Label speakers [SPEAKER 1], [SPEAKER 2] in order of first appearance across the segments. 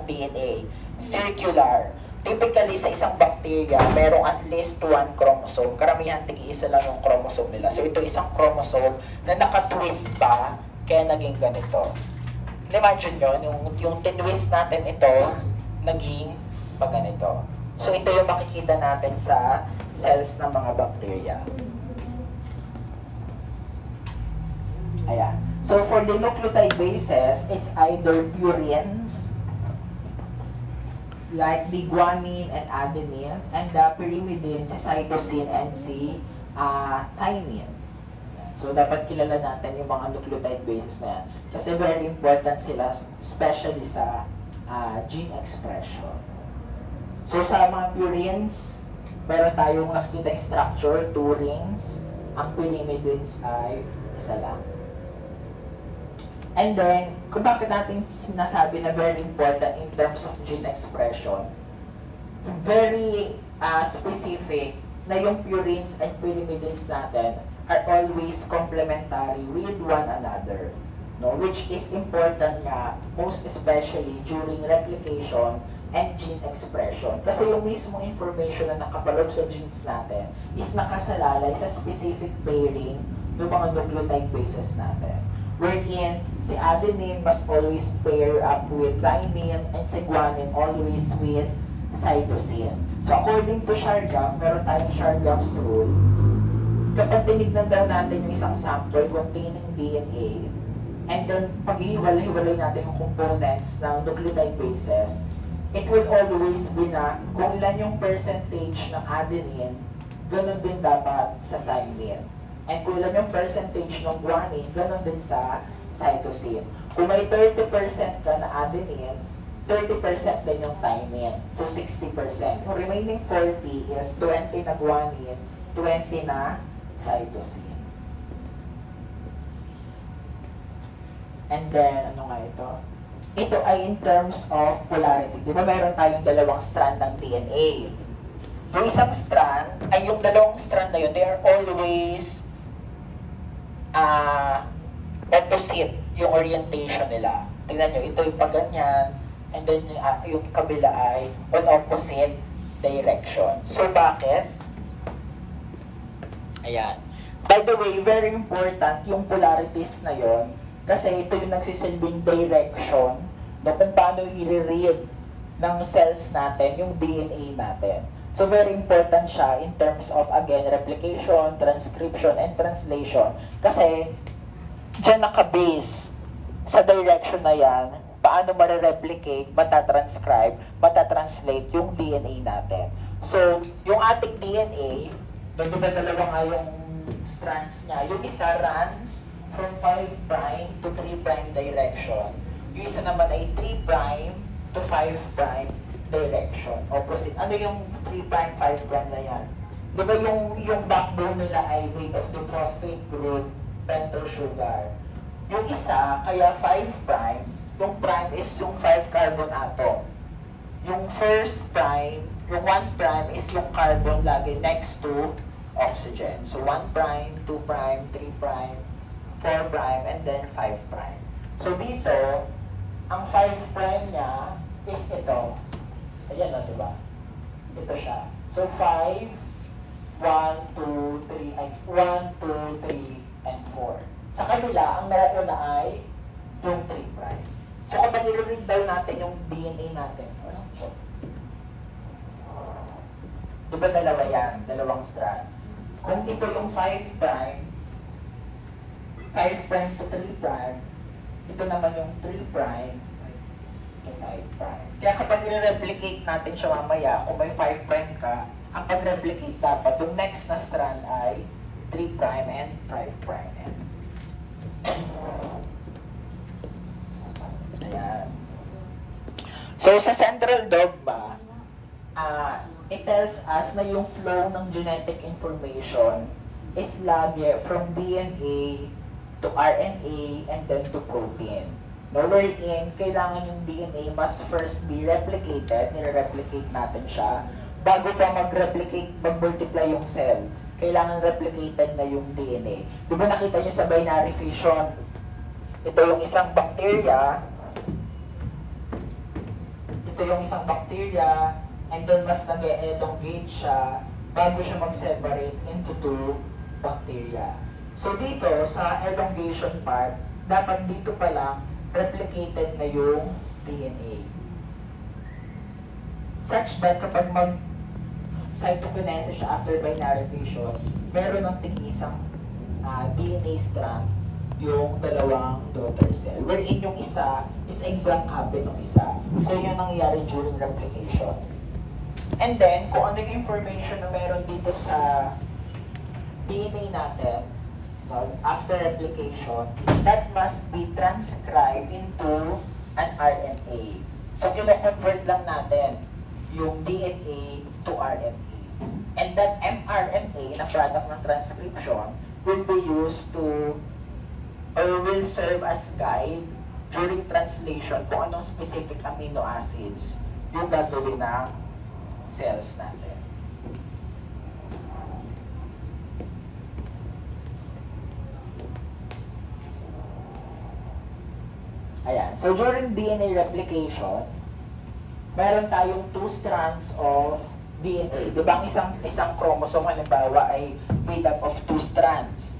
[SPEAKER 1] DNA. Circular. Typically, sa isang bacteria, merong at least one chromosome. Karamihan, tig-isa lang yung chromosome nila. So, ito isang chromosome na nakatwist pa, kaya naging ganito. Imagine nyo, yung tinwist natin ito, naging pa ganito. So, ito yung makikita natin sa cells ng mga bacteria. Ayan. So, for the nucleotide bases, it's either purines, like the guanine and adenine, and the pyrimidine, si cytosine and si thymine. So, dapat kilala natin yung mga nucleotide bases na yan. Kasi very important sila, especially sa gene expression. So, sa mga purines, meron tayong nakikita yung structure, 2 rings. Ang pyrimidines ay isa lang. And then, kung bakit natin sinasabi na very important in terms of gene expression, very specific na yung purines and pyrimidines natin are always complementary with one another. No? Which is important nga, most especially during replication and gene expression. Kasi yung mismo information na nakabalot sa genes natin is nakasalalay sa specific pairing ng mga nucleotide bases natin. Wherein, si adenine must always pair up with thymine and si guanine always with cytosine. So, according to Chargaff, meron tayong Chargaff's rule. Kapag tinignan daw natin yung isang sample containing DNA, and then paghihiwalay-hiwalay natin yung components ng nucleotide bases, it will always be na kung ilan yung percentage ng adenine, ganun din dapat sa thymine. And kung ilan yung percentage ng guanine, ganun din sa cytosine. Kung may 30% ka na adenine, 30% din yung thymine. So, 60%. Yung remaining 40 is 20 na guanine, 20 na cytosine. And then, ano nga ito? Ito ay in terms of polarity. Di ba mayroon tayong dalawang strand ng DNA? Yung isang strand, ay yung dalawang strand na yun, they are always opposite yung orientation nila. Tingnan nyo, ito yung paganyan, and then yung kabila ay on opposite direction. So, bakit? Ayan. By the way, very important yung polarities na yon kasi ito yung nagsisilbing direction na kung paano i-read ng cells natin yung DNA natin. So, very important siya in terms of, again, replication, transcription, and translation. Kasi, dyan nakabase sa direction na yan, paano marireplicate, matatranscribe, matatranslate yung DNA natin. So, yung ating DNA, doon ba dalawa nga yung strands niya, yung isa runs from 5' to 3' direction. Yung isa naman ay 3' to 5' direction, opposite. Ano yung 3', 5' na yan? Di ba yung backbone nila ay made of the phosphate group, pentyl sugar. Yung isa, kaya 5', yung prime is yung 5 carbon atom. Yung first prime, yung 1' is yung carbon lagi next to oxygen. So 1', 2', 3', 4', and then 5'. So dito, ang 5' niya is ito. Ayan o, diba? Ito siya. So, 5, 1, 2, 3, and 4. Sa kabila, ang nauna ay yung 3'. So, kapag i-read daw natin yung DNA natin, diba dalawa yan? Dalawang strand. Kung ito yung 5', 5' to 3', ito naman yung 3', to 5'. Kaya kapag i-replicate natin siya mamaya, kung may 5' ka, ang pag-replicate dapat, yung next na strand ay 3' and 5'. Ayan. So, sa central dogma, it tells us na yung flow ng genetic information is lagi from DNA to RNA and then to protein. No, wherein, kailangan yung DNA must first be replicated, nire-replicate natin siya, bago pa mag-replicate, mag-multiply yung cell. Kailangan replicated na yung DNA. Di ba nakita nyo sa binary fission? Ito yung isang bacteria, ito yung isang bacteria, and then mas nag-elongate siya bago siya mag-separate into two bacteria. So dito, sa elongation part, dapat dito pa lang replicated na yung DNA. Such that kapag mag-cytokinesis siya after binary fission, meron ng tig-isang DNA strand yung dalawang daughter cell. Wherein yung isa is exact copy ng isa. So yun ang nangyayari during replication. And then, kung ano yung information na meron dito sa DNA natin, after replication, that must be transcribed into an RNA. So, kino-convert lang natin yung DNA to RNA. And that mRNA na product ng transcription will be used to, or will serve as guide during translation kung anong specific amino acids yung gagawin ng cells natin. Ayan. So, during DNA replication, meron tayong 2 strands of DNA. Diba ang isang chromosome, halimbawa, ay made up of 2 strands.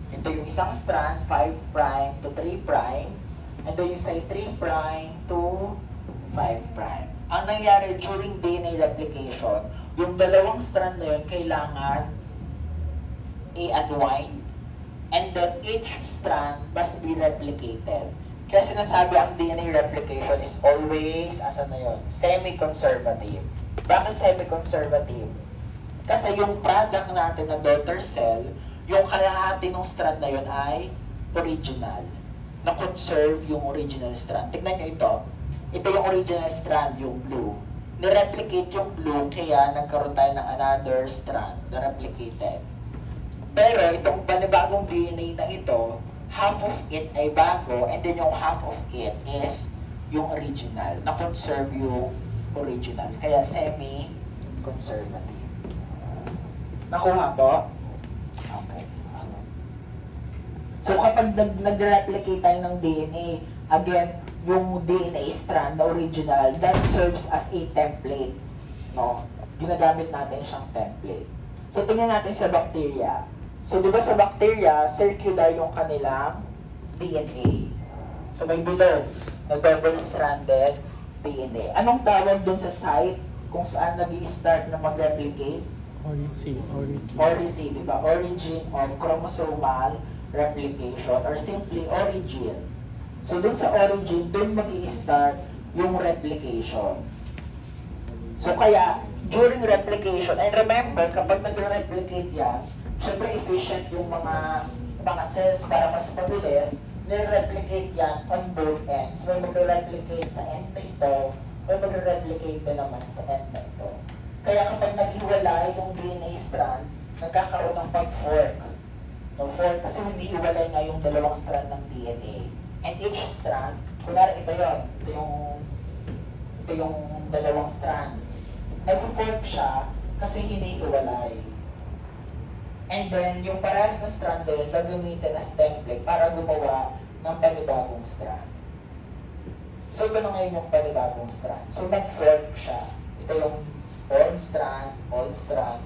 [SPEAKER 1] Ito yung isang strand, 5' to 3', and then yung sa 3' to 5'. Ang nangyari during DNA replication, yung dalawang strand na yun kailangan i-unwind, and then each strand must be replicated. Kaya sinasabi ang DNA replication is always, asa na yun, semi-conservative. Bakit semi-conservative? Kasi yung product natin na daughter cell, yung kalahati ng strand na yun ay original. Na-conserve yung original strand. Tignan nyo ito. Ito yung original strand, yung blue. Nireplicate yung blue, kaya nagkaroon tayo ng another strand na replicated. Pero itong panibagong DNA na ito, half of it ay bago, and then yung half of it is yung original. Na-conserve yung original. Kaya semi-conservative. Nakuha po? Okay. So kapag nag-replicate tayo ng DNA, again, yung DNA strand na original, that serves as a template. No? Ginagamit natin siyang template. So tingnan natin sa bacteria. So, di ba sa bacteria, circular yung kanilang DNA. So, may bilog na double-stranded DNA. Anong tawag dun sa site kung saan nag-i-start na mag-replicate?
[SPEAKER 2] Origin.
[SPEAKER 1] Origin, di ba? Origin of chromosomal replication, or simply origin. So, dun sa origin, dun mag-i-start yung replication. So, kaya, during replication, and remember, kapag nag-replicate yan, syempre efficient yung mga cells para mas mabilis, nire-replicate yan on both ends. May magre-replicate sa end na ito, may magre-replicate na naman sa end na ito. Kaya kapag naghiwalay yung DNA strand, nagkakaroon ng pag-fork. No, fork kasi hindi hiwalay nga yung dalawang strand ng DNA. And each strand, kunwari ito yun, ito yung dalawang strand. Nag-fork siya kasi hinihiwalay. And then, yung parehas na strand din, gagamitin as template para gumawa ng panibagong strand. So, ito na ngayon yung panibagong strand. So, nag-fork siya. Ito yung old strand,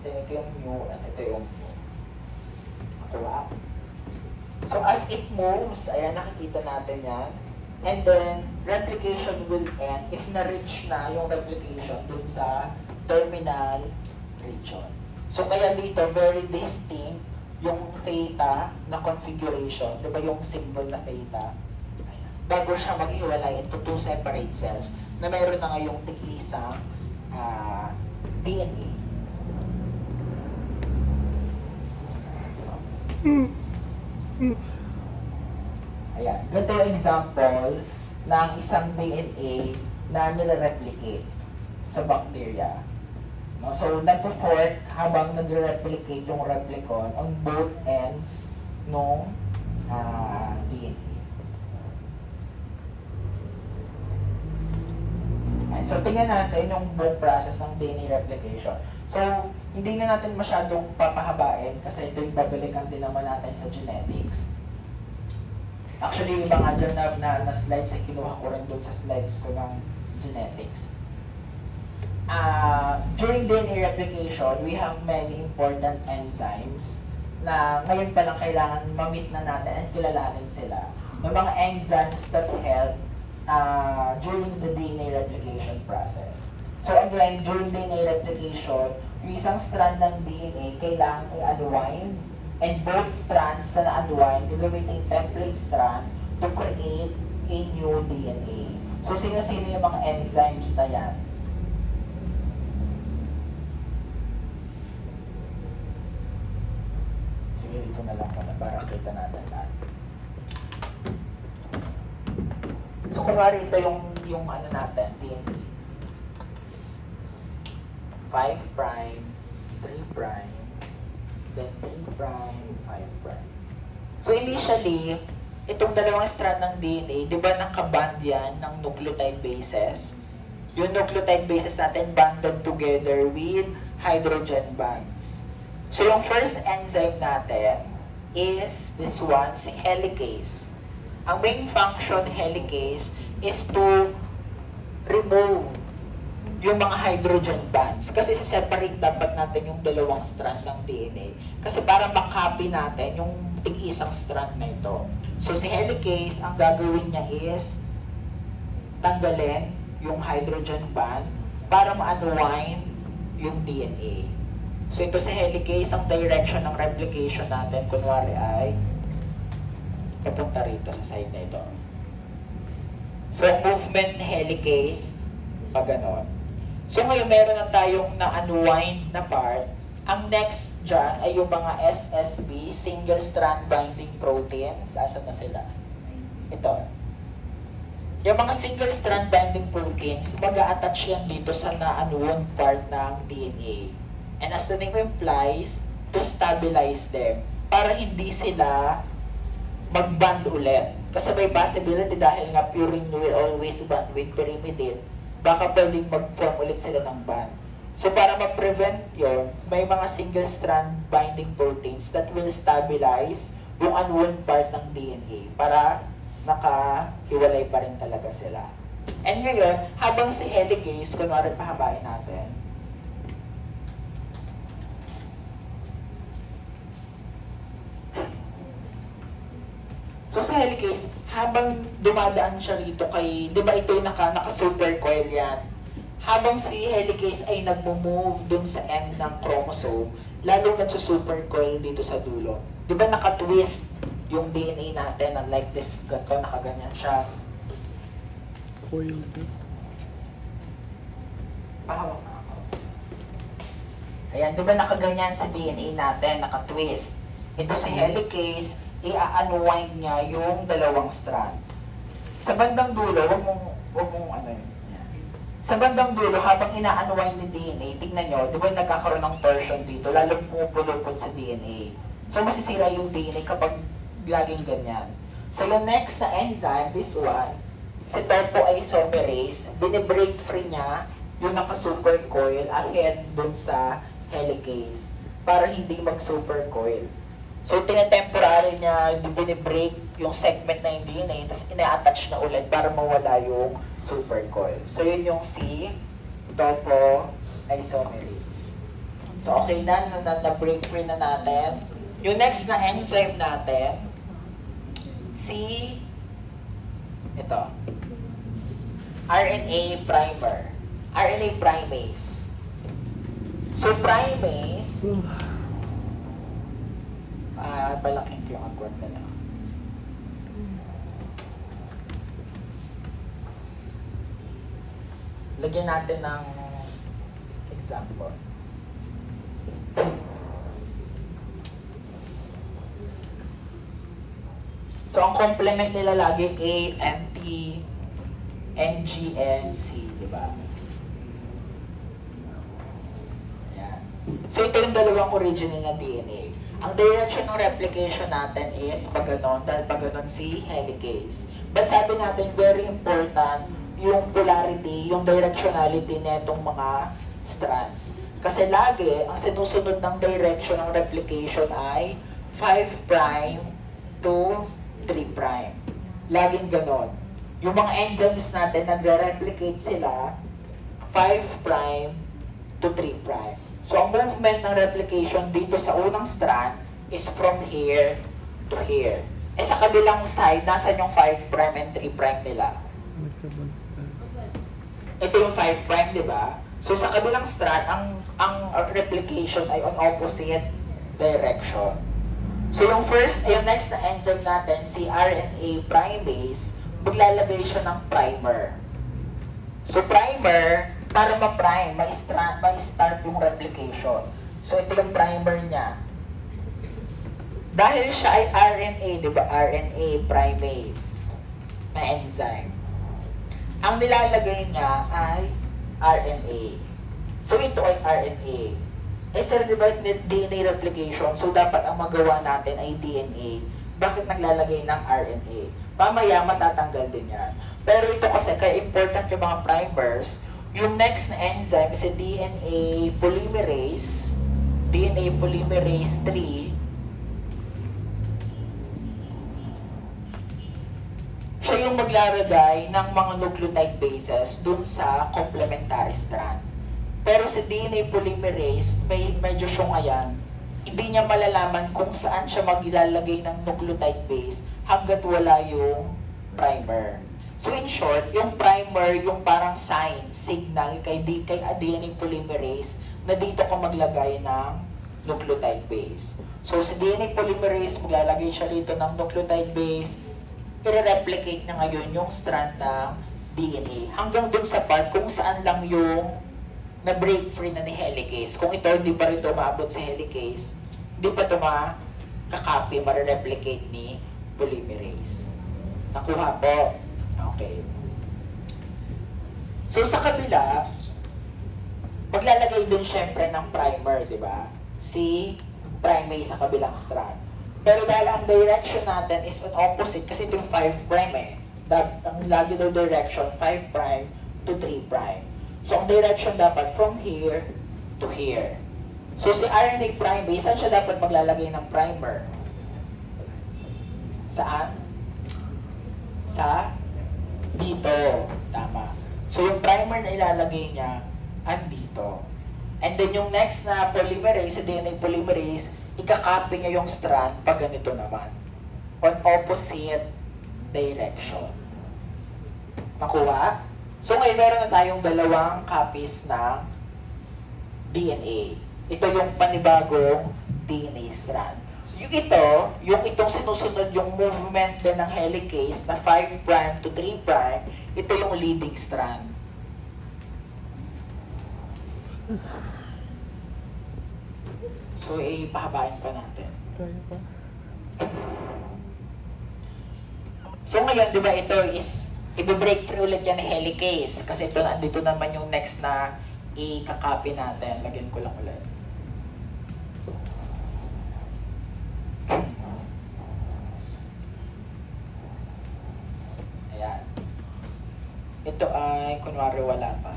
[SPEAKER 1] ito yung new, at ito yung new. Nakuha? So, as it moves, ayan, nakikita natin yan. And then, replication will end if na-reach na yung replication dun sa terminal region. So, kaya dito, very distinct yung theta na configuration. Diba yung symbol na theta? Bago siya mag-iwalay into 2 separate cells na mayroon na ngayong tig-isang DNA. Ayan. Ganito yung example ng isang DNA na nire-replicate sa bacteria. No? So, nagpo-fork habang nagre-replicate yung replicon on both ends ng DNA. And so, tingnan natin yung buong process ng DNA replication. So, hindi na natin masyadong papahabain kasi ito yung babalikan din naman natin sa genetics. Actually, yung mga dyan na slides ay kinuha ko rin doon sa slides ko ng genetics. during DNA replication, we have many important enzymes na ngayon pa lang kailangan ma-meet na natin at kilalanin sila. Yung mga enzymes that help during the DNA replication process. So again, during DNA replication, yung isang strand ng DNA kailangan i-unwind, and both strands na na-unwind, gagamitin template strand to create a new DNA. So sino-sino yung mga enzymes na yan? Sige, dito na lang muna para kita natin lahat. So kunwari ito yung ano natin, DNA. 5 prime, 3 prime, then 3 prime, 5 prime. So initially, itong dalawang strand ng DNA, di ba nakaband yan ng nucleotide bases? Yung nucleotide bases natin banded together with hydrogen bonds. So yung first enzyme natin is this one, si helicase. Ang main function helicase is to remove yung mga hydrogen bonds. Kasi separate dapat natin yung dalawang strand ng DNA. Kasi para makopy natin yung tig-isang strand na ito. So si helicase, ang gagawin niya is tanggalin yung hydrogen bond para ma-unwind yung DNA. So ito si helicase, ang direction ng replication natin, kunwari ay papunta rito sa side na ito. So movement ni helicase, pag ganon. So ngayon meron na tayong na-unwind na part. Ang next dyan ay yung mga SSB, single strand binding proteins. Asan na sila? Ito. Yung mga single strand binding proteins, mag-a-attach yan dito sa na-unwound part ng DNA. And as the name implies, to stabilize them para hindi sila mag-band ulit. Kasi may possibility dahil nga purine will always bond with pyrimidine, baka pwedeng mag-form ulit sila ng bond. So para ma-prevent yun, may mga single strand binding proteins that will stabilize yung unwound part ng DNA para nakahiwalay pa rin talaga sila. And ngayon, habang si helicase, kunwari pahabain natin, so sa helicase, habang dumadaan siya rito kay, di ba ito yung naka-supercoil yan? Habang si helicase ay nagmo-move dun sa end ng chromosome, lalong nagsusupercoil dito sa dulo. Di ba naka-twist yung DNA natin na like this, ganito, nakaganyan siya.
[SPEAKER 2] Coil po.
[SPEAKER 1] Pahawak na ako. Ayan, di ba nakaganyan sa DNA natin, naka-twist. Ito si helicase, i-unwind niya yung dalawang strand. Sa bandang dulo, wag mong ano yun. Sa bandang dulo, habang ina-unwind ni DNA, tignan nyo, di ba nagkakaroon ng torsion dito, lalong pumupulupot sa DNA. So masisira yung DNA kapag laging ganyan. So yung next na enzyme, this one, si topoisomerase, binibreak free niya yung naka-supercoil ahead dun sa helicase para hindi mag-supercoil. So, tinetemporary niya, binibreak yung segment na yung DNA, tapos ina-attach na ulit para mawala yung supercoil. So, yun yung C, topoisomerase. So, okay na-break free na natin. Yung next na enzyme natin, C, ito, RNA primer, RNA primase. So, primase, balaking ko yung agwat na lang. Lagyan natin ng example. So, ang complement nila lagi A, M, T, N, G, N, C, di ba? Ayan. So, ito yung dalawang original na DNA. Ang direction ng replication natin is pag ganon, dahil pag ganon si helicase. But sabi natin, very important yung polarity, yung directionality netong mga strands. Kasi lagi, ang sinusunod ng direction ng replication ay 5' to 3'. Laging ganon. Yung mga enzymes natin, nagre-replicate sila 5' to 3'. So, ang movement ng replication dito sa unang strand is from here to here. Eh, sa kabilang side, nasan yung 5' and 3' nila? Ito yung 5', di ba? So, sa kabilang strand, ang replication ay on opposite direction. So, yung next na enzyme natin, si RNA primase, maglalagay siya ng primer. So, primer, para ma-prime, ma-start yung replication. So, ito yung primer niya. Dahil siya ay RNA, di ba? RNA primase na enzyme. Ang nilalagay niya ay RNA. So, ito ay RNA. Eh, sir, di ba DNA replication? So, dapat ang magawa natin ay DNA. Bakit naglalagay ng RNA? Mamaya, matatanggal din yan. Pero ito kasi, kaya important yung mga primers. Yung next na enzyme is DNA polymerase 3. Siya yung maglalagay ng mga nucleotide bases dun sa complementary strand. Pero si DNA polymerase, medyo siyungayan. Hindi niya malalaman kung saan siya maglalagay ng nucleotide base hanggat wala yung primer. So in short, yung primer, yung parang sign, signal kay DNA polymerase na dito ka maglagay ng nucleotide base. So si DNA polymerase, maglalagay siya dito ng nucleotide base, i-replicate na ngayon yung strand ng DNA hanggang dun sa part kung saan lang yung na-break free na ni helicase. Kung ito hindi pa rin maabot sa helicase, hindi pa ito makakopy, ma-replicate ni polymerase. Nakuha po? Okay. So sa kabila, maglalagay dun syempre ng primer, di ba? Si primase sa kabilang strand. Pero dahil ang direction natin is on opposite, kasi ito yung 5' eh. Ang lagi daw direction, 5' to 3'. So ang direction dapat from here to here. So si RNA primase, saan siya dapat maglalagay ng primer? Saan? Sa dito. Tama. So yung primer na ilalagay niya, andito. And then yung next na polymerase, si DNA polymerase, ikakopy niya yung strand pag ganito naman. On opposite direction. Nakuha? So ngayon meron na tayong dalawang copies ng DNA. Ito yung panibagong DNA strand. Yung itong sinusunod yung movement din ng helicase na 5' to 3', ito yung leading strand. So, ipahabain pa natin. So, ngayon, di ba, ito is, i-break free ulit yan ni helicase. Kasi ito, andito naman yung next na i-copy natin. Lagyan ko lang ulit. Ayan. Ito ay, kunwari, wala pa.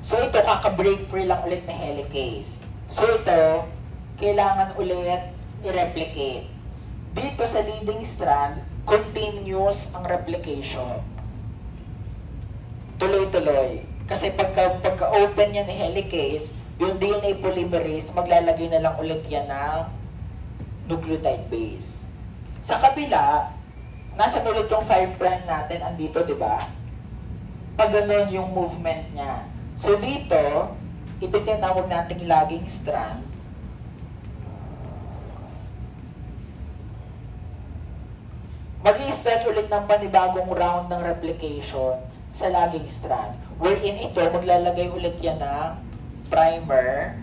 [SPEAKER 1] So, ito, kaka-break free lang ulit na helicase. So, ito, kailangan ulit i-replicate. Dito sa leading strand, continuous ang replication. Tuloy-tuloy. Kasi pagka-open yan ni helicase, yung DNA polymerase, maglalagay na lang ulit yan ng nucleotide base. Sa kabila, nasa ulit yung 5' natin, andito, di ba? Pag ganun yung movement niya. So dito, ito tinawag nating lagging strand. Mag-i-start ulit ng panibagong round ng replication sa lagging strand. Wherein ito, maglalagay ulit yan ng primer,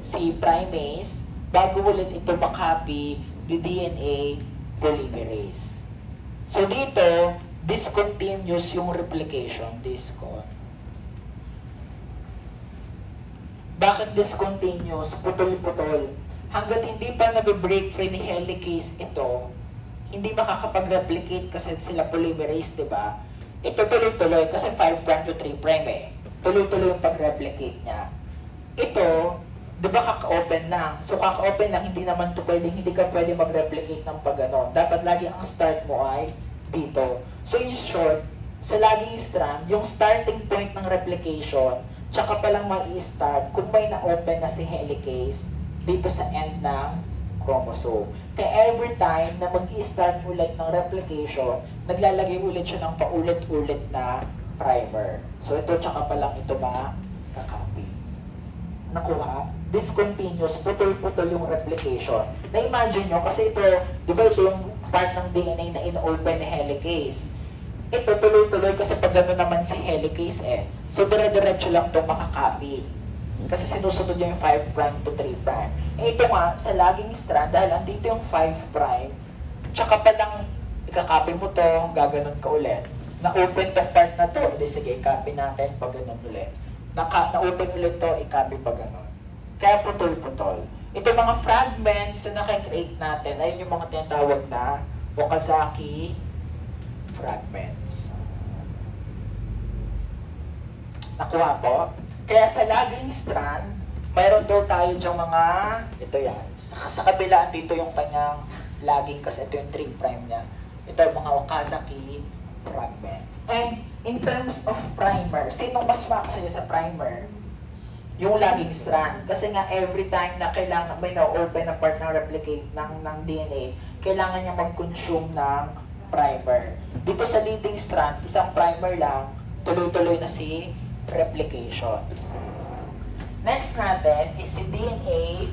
[SPEAKER 1] si primase, bago ulit ito makopy the DNA polymerase. So dito, discontinuous yung replication, discon. Bakit discontinuous? Putol-putol. Hanggat hindi pa nabe-break free ni helicase ito, hindi makakapag-replicate kasi sila polymerase, di ba? Ito tuloy-tuloy kasi 5' to 3' eh. Tuloy-tuloy yung pag-replicate niya. Ito, di ba kaka-open lang? So kaka-open lang, hindi naman to pwedeng, hindi ka pwede mag-replicate ng pag-ano. Dapat lagi ang start mo ay dito. So in short, sa laging strand, yung starting point ng replication, tsaka palang mag-i-start kung may na-open na si helicase dito sa end ng chromosome. Kaya every time na mag-i-start ulit ng replication, naglalagay ulit siya ng paulit-ulit na primer. So ito tsaka palang ito makakopy. Nakuha? Discontinuous, putol-putol yung replication. Na-imagine nyo, kasi ito, di ba ito yung part ng DNA na in-open ni helicase. Ito, tuloy-tuloy kasi pag gano'n naman si helicase eh. So, dire-diretso lang itong makakopy. Kasi sinusunod yung 5' to 3'. Eh, ito nga, sa laging strand, dahil andito yung 5', tsaka palang ikakopy mo to, gaganon ka ulit. Na-open tong part na to, hindi sige, copy natin pag ganon ulit. Na-open ulit to, i-copy pag ganon. Kaya putol-putol. Ito mga fragments na nakikreate natin, ayun yung mga tinatawag na Okazaki fragments. Nakuha po? Kaya sa laging strand, mayroon daw tayo dyang mga, ito yan. Sa kabilaan dito yung kanyang laging, kasi ito yung 3' niya. Ito yung mga Okazaki fragment. And in terms of primer, sinong mas makasaya sa primer? Yung laging strand. Kasi nga every time na kailangan may na-open na part ng replicate ng DNA, kailangan niya mag-consume ng primer. Dito sa leading strand, isang primer lang, tuloy-tuloy na si replication. Next natin is si DNA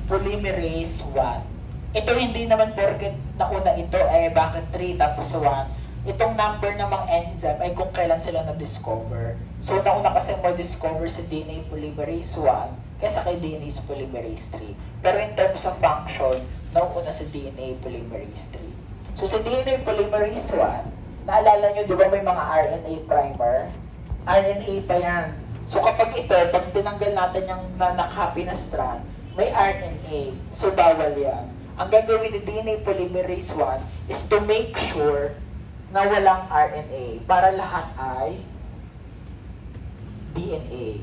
[SPEAKER 1] polymerase 1. Ito hindi naman porket nauna ito, bakit 3 tapos 1. Itong number ng mga enzyme ay kung kailan sila na-discover. So, nauna kasi ma-discover si DNA polymerase 1 kaysa kay DNA polymerase 3. Pero in terms of function, nauna si DNA polymerase 3. So, si DNA polymerase 1, naalala nyo, di ba may mga RNA primer? RNA pa yan. So, kapag ito, pag tinanggal natin yung nakopy na strand, may RNA. So, bawal yan. Ang gagawin ni DNA polymerase 1 is to make sure na walang RNA para lahat ay DNA.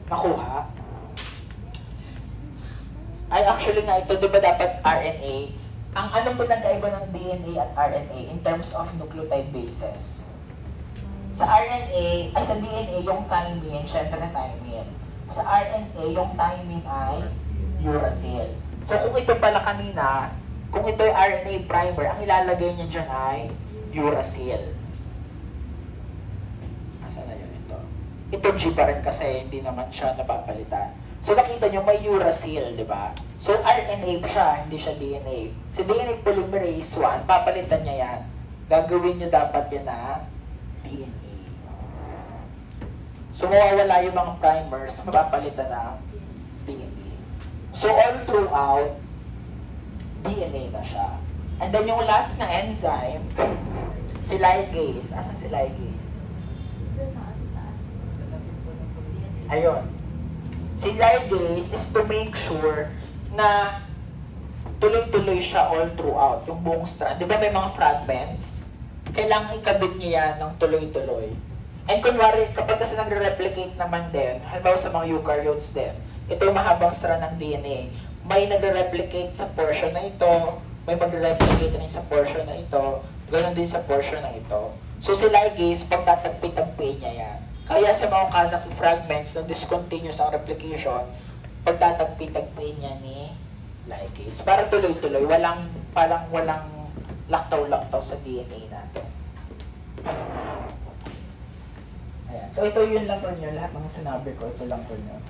[SPEAKER 1] Nakuha? Ay, actually nga ito, di ba dapat RNA? Ang ano ba nagkaiba ng DNA at RNA in terms of nucleotide bases? Sa RNA, ay sa DNA, yung thymine, syempre thymine. Sa RNA, yung thymine ay uracil. So kung ito pala kanina, kung ito ay RNA primer, ang ilalagay niya dyan ay uracil. Asan na yun ito? Ito G pa rin kasi hindi naman siya napapalitan. So nakita nyo may uracil, di ba? So RNA siya, hindi siya DNA. Si DNA polymerase 1, papalitan niya yan. Gagawin niya dapat yan na DNA. So mawawala yung mga primers, mapapalitan ng DNA. So all throughout, DNA na siya. And then yung last na enzyme, si ligase. Asan si ligase? Ayun. Si ligase is to make sure na tuloy-tuloy siya all throughout, yung buong strand. Di ba may mga fragments? Kailangan ikabit niya yan ng tuloy-tuloy. And kunwari, kapag kasi nagre-replicate naman din, halimbawa sa mga eukaryotes din, ito yung mahabang strand ng DNA. May nagre-replicate sa portion na ito, may magre-replicate rin sa portion na ito, ganoon din sa portion na ito. So si ligase, pag tatagpi-tagpi niya yan. Kaya sa mga Okazaki fragments na discontinuous ang replication, pag tatagpi-tagpi niya ni ligase. Para tuloy-tuloy, walang laktaw-laktaw sa DNA natin. Ayan. So ito yun lang po nyo, lahat ng sinabi ko, ito lang po nyo.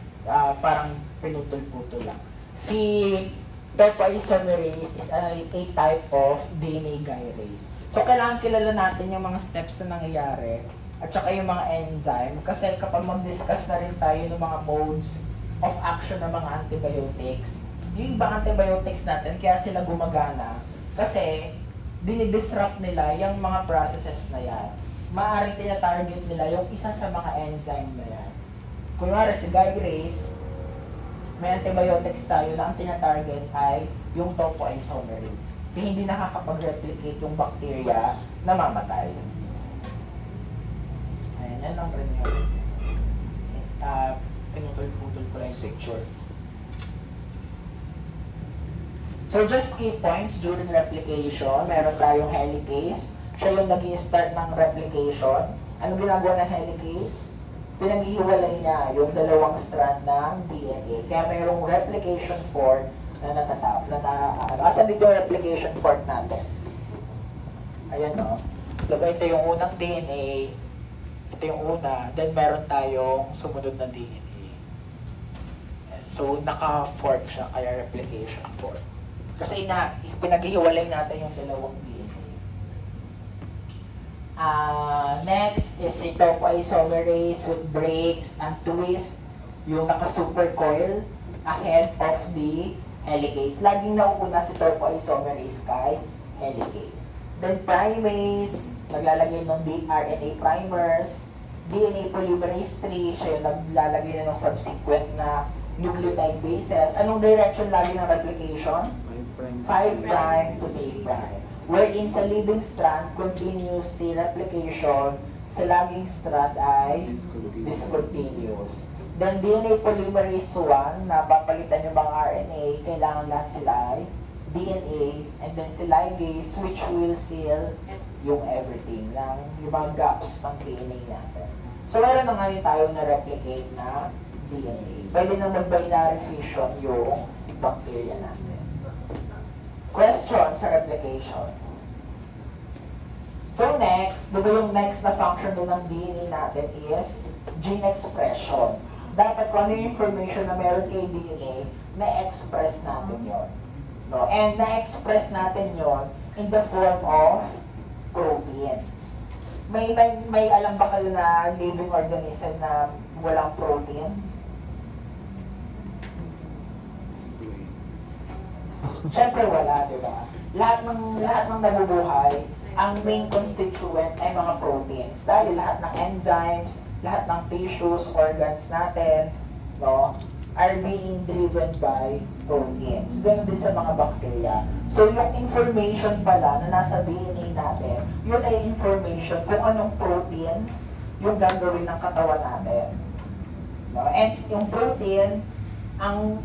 [SPEAKER 1] Parang pinutol-putol lang. Si topoisomerase is a type of DNA gyrase. So, kailangan kilala natin yung mga steps na nangyayari at saka yung mga enzyme. Kasi kapag mag-discuss na rin tayo ng mga modes of action ng mga antibiotics, yung ibang antibiotics natin, kaya sila gumagana kasi dinidisrupt nila yung mga processes na yan. Maaaring tina-target nila yung isa sa mga enzyme na yan. Kunwari si gyrase, may antibiotics tayo na ang tina-target ay yung topoisomerase. Kaya hindi nakakapag-replicate yung bacteria na mamatay. Ayan, yan lang rin yun. Pinutol-putol ko lang yung picture. So So just key points during replication, meron tayong helicase. Siya yung nag-i-start ng replication. Anong ginagawa ng helicase? Pinag-ihiwalay niya yung dalawang strand ng DNA. Kaya mayroong replication fork na natatap. Asan dito yung replication fork natin? Ayan no. Diba ito yung unang DNA. Ito yung una. Then meron tayong sumunod na DNA. So naka-fork siya, kaya replication fork. Kasi pinaghihiwalay natin yung dalawang DNA. Next is si topoisomerase with breaks and twist yung naka-supercoil ahead of the helicase. Laging nauuna si topoisomerase kay helicase. Then primase, naglalagay ng RNA primers. DNA polymerase 3, siya yung naglalagay ng subsequent na nucleotide bases. Anong direction lagi ng replication? 5' to 3'. Wherein sa leading strand, continuous si replication, sa lagging strand ay discontinuous. Then DNA polymerase 1, napapalitan yung mga RNA, kailangan lahat sila ay DNA, and then si ligase, which will seal yung everything, yung mga gaps ng DNA natin. So meron na ngayon tayo na replicate na DNA. Pwede na mag-binary fission yung bacteria natin. Question sa replication. So next, diba yung next na function doon ng DNA natin is gene expression. Dapat kung ano yung information na meron kay DNA, na-express natin yon. No? And na-express natin yon in the form of proteins. May alam ba kayo na living organism na walang protein? Siyempre wala, di ba? Lahat ng nabubuhay, ang main constituent ay mga proteins. Dahil lahat ng enzymes, lahat ng tissues, organs natin, no, are being driven by proteins. Ganun din sa mga bacteria. So yung information pala na nasa DNA natin, yun ay information kung anong proteins yung gagawin ng katawan natin. No? And yung protein, ang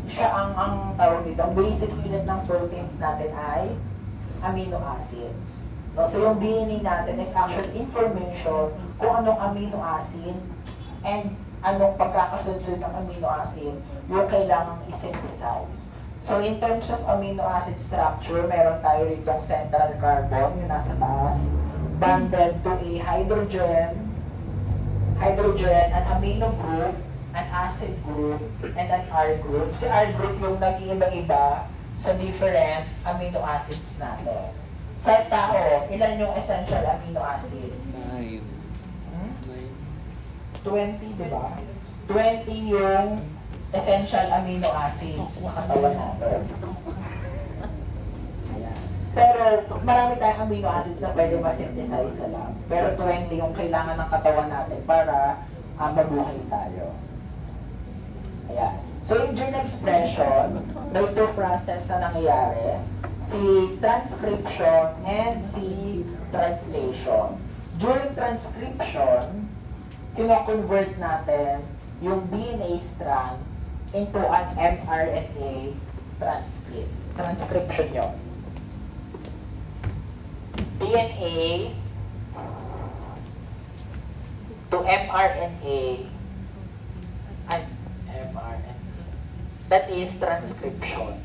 [SPEAKER 1] tawag dito, ang basic unit ng proteins natin ay amino acids. No? So yung DNA natin is actual information kung anong amino acid and anong pagkakasunod ng amino acid yung kailangang i-synthesize. So in terms of amino acid structure, meron tayo rito ang central carbon yung nasa taas, bonded to a hydrogen, an amino group, an acid group, and an R group. Si R group yung nag-iiba-iba sa different amino acids natin. Sa tao, ilan yung essential amino acids? 20, di ba? 20 yung essential amino acids na katawan natin. Ayan. Pero marami tayong amino acids na pwede ma-synthesize sa lab. Pero 20 yung kailangan ng katawan natin para mabuhay tayo. Ayan. So in gene expression, may two process na nangyayari. Si transcription and si translation. During transcription, kino-convert natin yung DNA strand into an mRNA transcript. Transcription yun. DNA to mRNA and mRNA. That is transcription.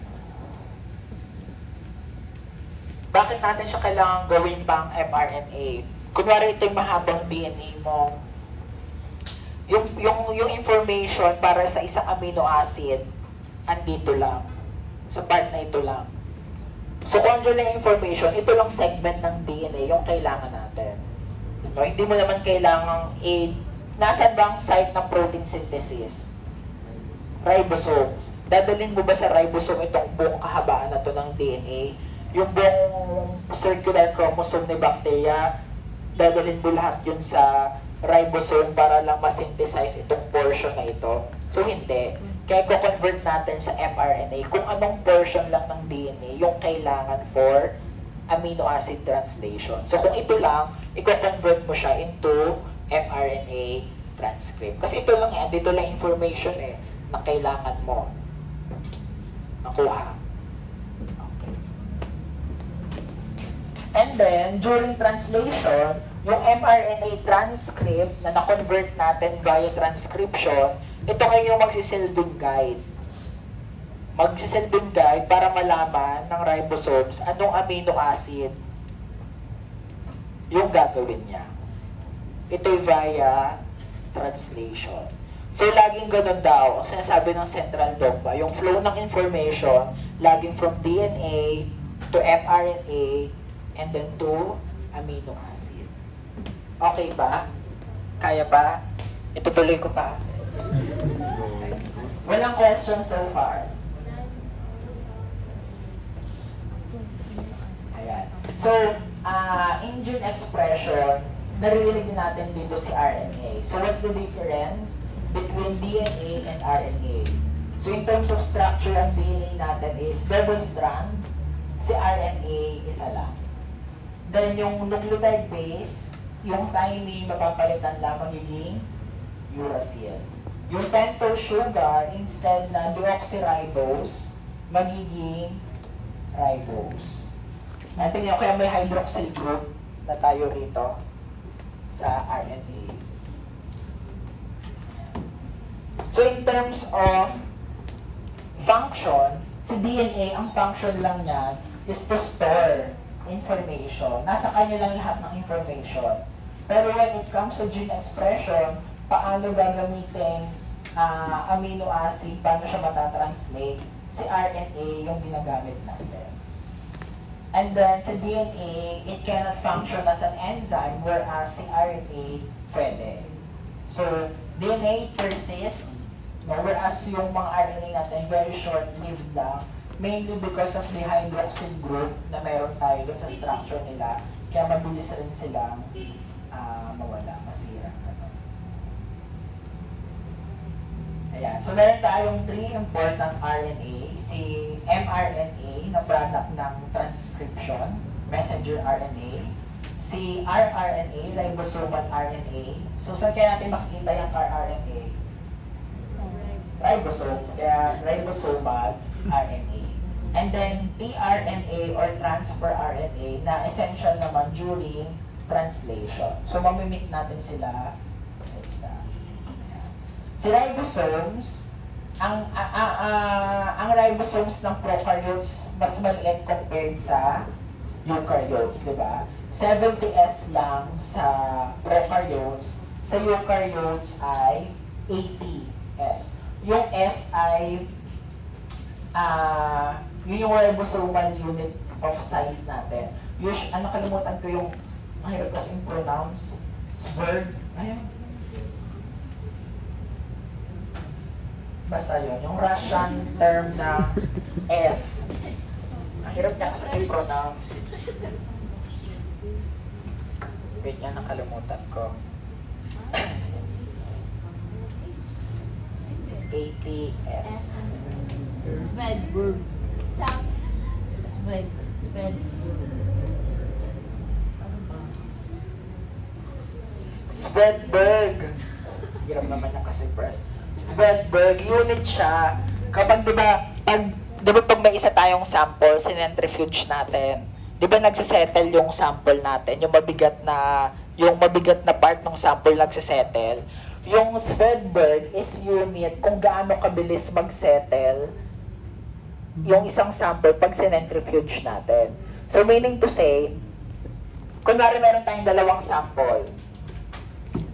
[SPEAKER 1] Bakit natin siya kailangan gawin pang mRNA? Kunwari ito yung mahabang DNA mo. Yung information para sa isang amino acid, andito lang. Sa part na ito lang. So kung andyan lang information, ito lang segment ng DNA yung kailangan natin. No, hindi mo naman kailangang nasaan bang site ng protein synthesis? Ribosomes. Dadalhin mo ba sa ribosome itong buong kahabaan na to ng DNA? Yung buong circular chromosome ni bacteria, dadalhin mo lahat yun sa ribosome para lang ma-synthesize itong portion na ito. So hindi. Kaya i-convert natin sa mRNA kung anong portion lang ng DNA yung kailangan for amino acid translation. So kung ito lang, i-convert mo siya into mRNA transcript. Kasi ito lang yan, dito lang information na kailangan mo nakuha. Okay. And then, during translation, yung mRNA transcript na na-convert natin via transcription, ito ngayon yung magsisilbing guide. Magsisilbing guide para malaman ng ribosomes anong amino acid yung gagawin niya. Ito'y via translation. So, laging ganun daw, ang sinasabi ng central dogma, yung flow ng information, laging from DNA to mRNA, and then to amino acid. Okay ba? Kaya ba? Itutuloy ko pa. Walang questions so far. Ayan. So, in gene expression, naririnig natin dito si RNA. So, what's the difference between DNA and RNA? So, in terms of structure, ang DNA natin is double strand. Si RNA, isa lang. Then, yung nucleotide base, yung thymine, mapapalitan lang magiging uracil. Yung pentose sugar, instead na deoxyribose, magiging ribose. At tingnan nyo, kaya may hydroxyl group na tayo rito sa RNA. So, in terms of function, si DNA, ang function lang niya is to store information. Nasa kanya lang lahat ng information. Pero when it comes to gene expression, paano gagamitin amino acid, paano siya matatranslate, si RNA yung ginagamit natin. And then, sa DNA, it cannot function as an enzyme, whereas si RNA pwede. So, DNA persists, no? Whereas yung mga RNA natin, very short-lived lang, mainly because of the hydroxyl group na meron tayo dun sa structure nila, kaya mabilis rin silang mawala, masira. Ayan. So, meron tayong 3 important RNA. Si mRNA na product ng transcription, messenger RNA. Si rRNA, ribosomal RNA. So, saan kaya natin makikita yung rRNA? Ribosome, kaya ribosomal RNA. And then, tRNA or transfer RNA na essential naman during translation. So, mamimit natin sila isa-isa. Si ribosomes, ang ribosomes ng prokaryotes mas maliit compared sa eukaryotes, di ba? 70S lang sa prokaryotes, sa eukaryotes ay 80S. Yung S ay yun yung ribosomal unit of size natin. Nakalimutan ko yung mahirap kasing pronounce. Sberg. Ayun. Basta yun. Yung Russian term na S. Mahirap niya kasi i-pronounce. Wait niya, nakalimutan ko. ATS.
[SPEAKER 3] Svedberg. Svedberg.
[SPEAKER 1] Svedberg. Hirap naman niya kasi press. Svedberg, unit siya. Kapag di ba pag may isa tayong sample, sinentrifuge natin, di ba nagsisettle yung sample natin, yung mabigat na part ng sample nagsisettle. Yung Svedberg is unit kung gaano kabilis mag-settle yung isang sample pag sinentrifuge natin. So meaning to say, kunwari meron tayong dalawang sample.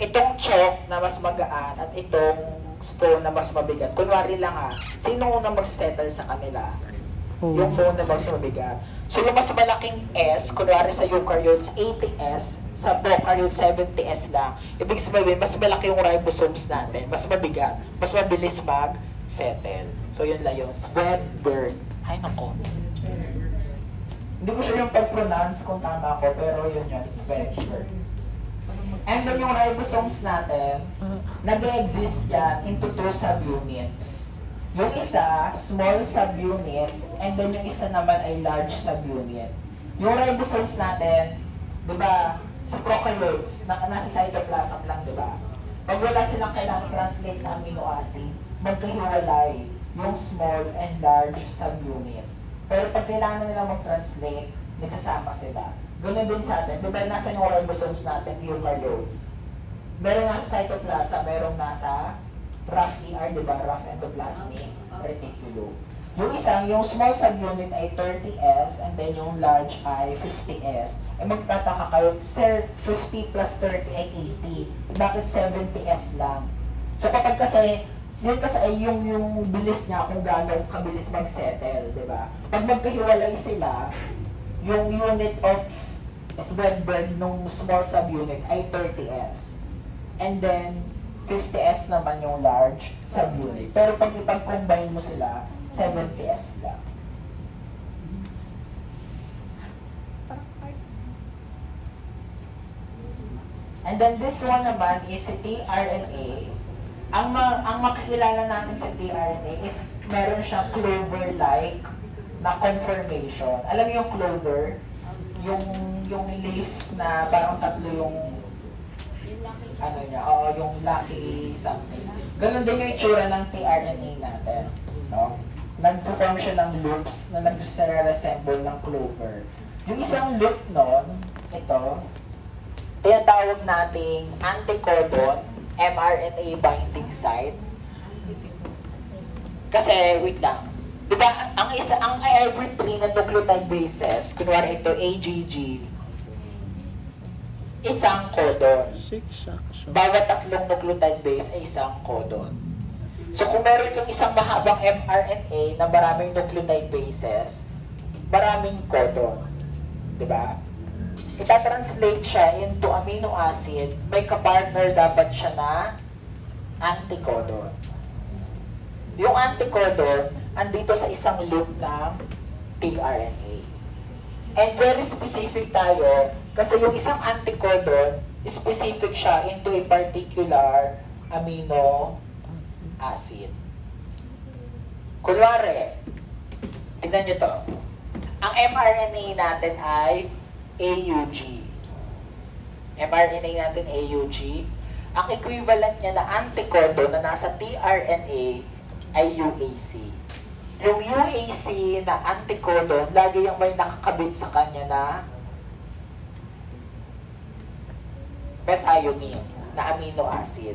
[SPEAKER 1] Itong chalk na mas magaan at itong stone na mas mabigat. Kunwari lang sino unang magsisettle sa kanila? Yung phone na mas mabigat. So yung mas malaking S, kunwari sa eukaryotes 80S, sa prokaryotes 70S lang. Ibig sabihin, mas malaki yung ribosomes natin, mas mabigat, mas mabilis mag-settle. So yun lang yung Svedberg. Ay nako. Hindi ko sure yung pag-pronounce kung tama ko, pero yun yun, Svedberg. And then yung ribosomes natin, nag-exist yan into 2 subunits. Yung isa, small subunit, and then yung isa naman ay large subunit. Yung ribosomes natin, di ba, sa prokaryotes, nasa cytoplasm lang, di ba? Pag wala silang kailangan translate na amino acid, magkahiwalay yung small and large subunit. Pero pag kailangan nila mag-translate, nagsasama sila. Ganun din sa atin. Di ba nasa yung ribosomes natin, eukaryotes? Meron nasa cytoplasm, merong nasa rough ER, di ba? Rough endoplasmic reticulum. Yung isang, yung small subunit ay 30S and then yung large ay 50S. Eh magtataka kayo, sir, 50 plus 30 ay 80. Bakit 70S lang? So kapag kasi, yun kasi ay yung bilis niya kung gano'ng kabilis mag-settle, di ba? Pag magkahiwalay sila, yung unit of Svedberg nung small subunit ay 30S. And then, 50S naman yung large subunit. Pero pag ipag-combine mo sila, 70S lang. And then this one naman is si tRNA. Ang makikilala natin sa tRNA is meron siyang clover-like na conformation. Alam niyo yung clover? Yung leaf na parang tatlo yung ano niya, yung lucky something. Ganon din yung itsura ng tRNA natin. No? Nag-form siya ng loops na nag-resemble ng clover. Yung isang loop nun, ito, tinatawag nating anticodon mRNA binding site. Kasi, wait lang. Diba, ang every 3 na nucleotide bases, kunwari ito, AGG, isang codon. Bawat tatlong nucleotide base ay isang codon. So, kung meron kang isang mahabang mRNA na maraming nucleotide bases, maraming codon. Diba? Ita-translate siya into amino acid, may kapartner dapat siya na anticodon. Yung anticodon, andito sa isang loop ng tRNA. And very specific tayo, kasi yung isang anticodon, specific siya into a particular amino acid. Kunwari, tignan nyo to. Ang mRNA natin ay AUG. mRNA natin AUG. Ang equivalent niya na anticodon na nasa tRNA ay UAC. Yung UAC na anticodon, lagi yung may nakakabit sa kanya na methionine na amino acid.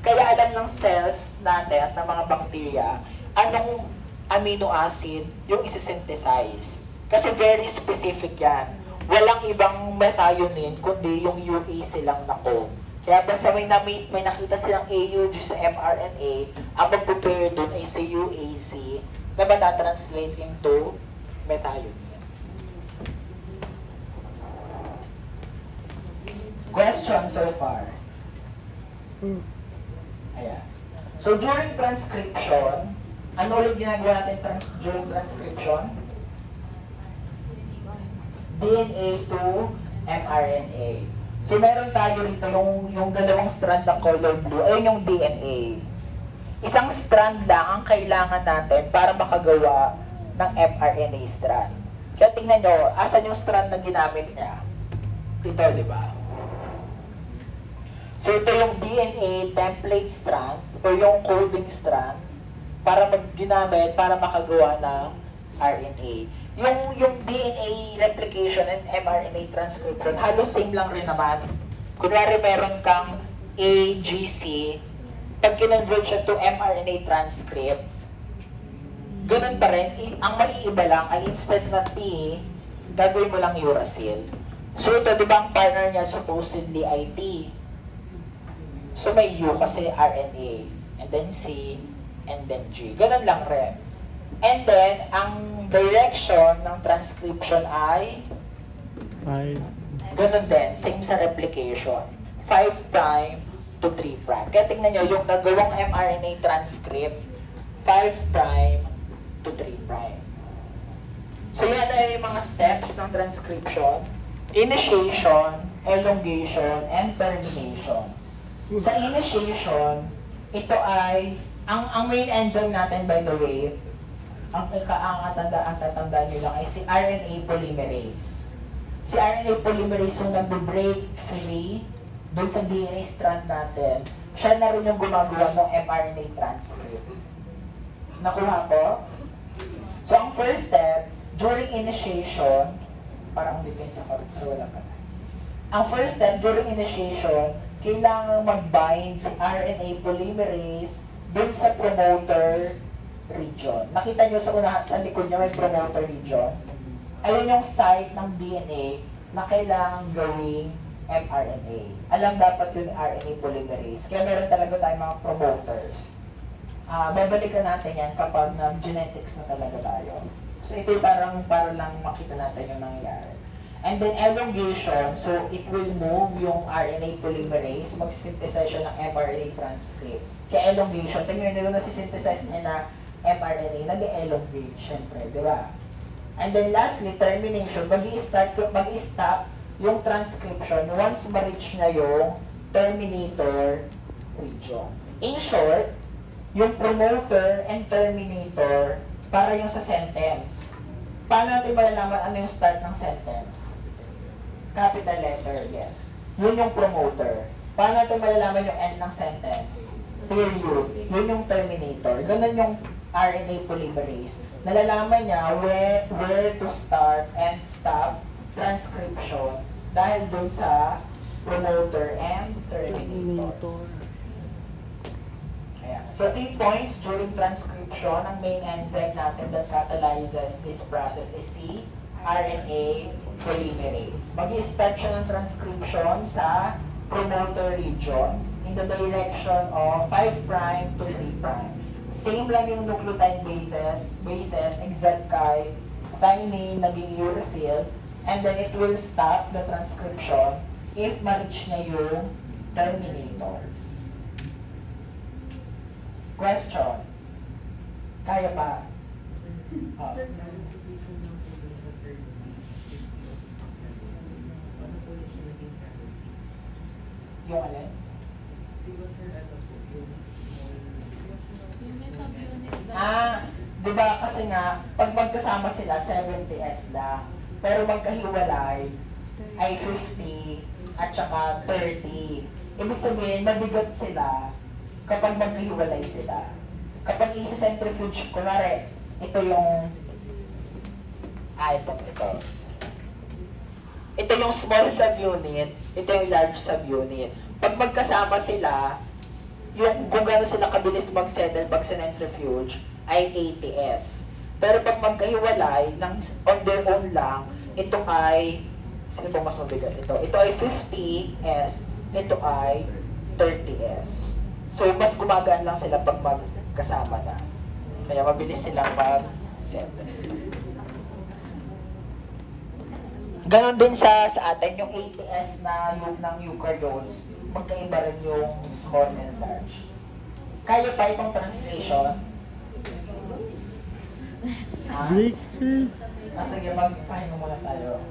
[SPEAKER 1] Kaya alam ng cells natin at ng mga bacteria, anong amino acid yung isi-synthesize. Kasi very specific yan. Walang ibang methionine, kundi yung UAC lang na code. Kaya basta may nakita silang AUG sa mRNA, ang mag-prepare doon ay si UAC na matatranslate into methionine. Question so far? Ayan. So during transcription, ano ulit ginagawa natin during transcription? DNA to mRNA. So meron tayo rito yung dalawang strand ng color blue, ayun yung DNA. Isang strand lang ang kailangan natin para makagawa ng mRNA strand. Kaya tingnan nyo, asan yung strand na ginamit niya? Ito, di ba? So ito yung DNA template strand o yung coding strand para ginamit para makagawa ng RNA. Yung DNA replication and mRNA transcription, halos same lang rin naman. Kunwari meron kang AGC, pag kinonvert siya to mRNA transcript, ganun pa rin. Ang maiiba lang ay instead na T, gagawin mo lang uracil. So ito, di ba ang partner niya supposedly ay T? So may U kasi RNA, and then C, and then G. Ganun lang rin. And then, ang direction ng transcription ay
[SPEAKER 2] 5.
[SPEAKER 1] ganun din, same sa replication. 5' to 3'. Kaya tingnan nyo, yung nagawang mRNA transcript, 5' to 3'. So yan ay yung mga steps ng transcription. Initiation, elongation, and termination. Sa initiation, ito ay, ang main enzyme natin by the way, ang tatandaan nyo lang ay si RNA polymerase. Si RNA polymerase yung nag-break free dun sa DNA strand natin. Siya na rin yung gumagawa ng mRNA transcript. Nakuha ko? So ang first step, during initiation, parang depensa ko, pero wala pa. Ang first step during initiation, kailangan mag-bind si RNA polymerase dun sa promoter region. Nakita nyo sa likod niya may promoter region. Ayun yung site ng DNA na kailangan gawing mRNA. Alam dapat yun RNA polymerase. Kaya meron talaga tayong mga promoters. Babalikan natin yan kapag genetics na talaga tayo. So ito para lang makita natin yung nangyayari. And then elongation, so it will move yung RNA polymerase, mag-synthesize siya ng mRNA transcript. Kaya elongation, tingnan nyo na synthesize niya na mRNA, nag-elongate, syempre, di ba? And then lastly, termination, mag-i-stop yung transcription once ma-reach na yung terminator region. In short, yung promoter and terminator, para yung sa sentence. Paano natin malalaman ano yung start ng sentence? Capital letter, yes. Yun yung promoter. Paano natin malalaman yung end ng sentence? Period. Yun yung terminator. Ganun yung RNA polymerase. Nalalaman niya where to start and stop transcription dahil dun sa promoter and terminator. Ayan. So, 3 points during transcription. Ang main enzyme natin that catalyzes this process is si RNA polymerase. Mag-i-start siya ng transcription sa promoter region in the direction of 5' to 3'. Same lang yung nucleotide bases, except kay thymine naging uracil, and then it will stop the transcription if ma-reach niya yung terminators. Question. Kaya pa? Oh. Yung alin? Diba kasi nga, pag magkasama sila, 70S lang. Pero magkahiwalay ay 50 at saka 30. Ibig sabihin, mabigat sila kapag magkahiwalay sila. Kapag isa-centrifuge, kunwari, ito yung ito. Ito yung small subunit, ito yung large subunit. Pag magkasama sila, yung kung gano'n sila kabilis mag-settle pag centrifuge, ay 80S. Pero pag magkahiwalay, on their own lang, ito ay, sino ba mas mabigat ito? Ito ay 50S, ito ay 30S. So, mas gumagaan lang sila pag magkasama na. Kaya mabilis silang mag-settle. Ganon din sa atin, yung 80S na yung ng eukaryotes, magkaiba rin yung small and large. Kaya pa itong translation?
[SPEAKER 2] Break, sir.
[SPEAKER 1] Sige, magpahinga muna tayo.